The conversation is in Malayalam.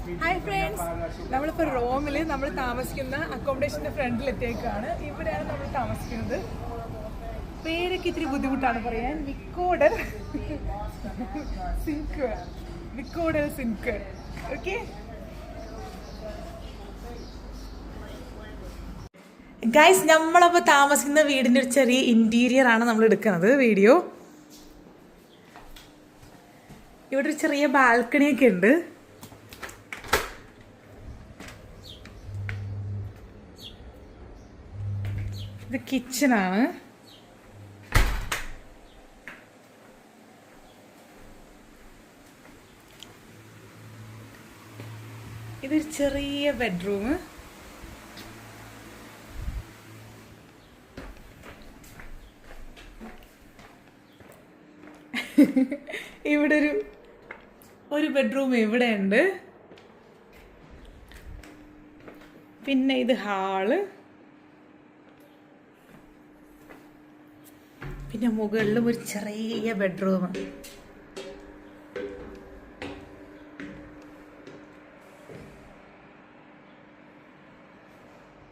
ഹായ് ഫ്രണ്ട്സ്, നമ്മളിപ്പോൾ റോമിൽ നമ്മൾ താമസിക്കുന്ന അക്കോമഡേഷൻ്റെ ഫ്രണ്ടിലെത്തിയേക്കാണ്. ഇവിടെയാണ് നമ്മൾ താമസിക്കുന്നത്. പേരൊക്കെ ഇത്തിരി ബുദ്ധിമുട്ടാണ് പറയാൻ. വിക്കോഡർ സിങ്ക്. ഓക്കെ ഗൈസ്, നമ്മളപ്പോൾ താമസിക്കുന്ന വീടിൻ്റെ ഒരു ചെറിയ ഇൻറ്റീരിയർ ആണ് നമ്മൾ എടുക്കുന്നത് വീഡിയോ. ഇവിടെ ഒരു ചെറിയ ബാൽക്കണിയൊക്കെ ഉണ്ട്. ഇത് കിച്ചണാണ്. ഇതൊരു ചെറിയ ബെഡ്റൂം. ഇവിടെ ഒരു ബെഡ്റൂം ഇവിടെ ഉണ്ട്. പിന്നെ ഇത് ഹാള്. പിന്നെ മുകളിലും ഒരു ചെറിയ ബെഡ്റൂം.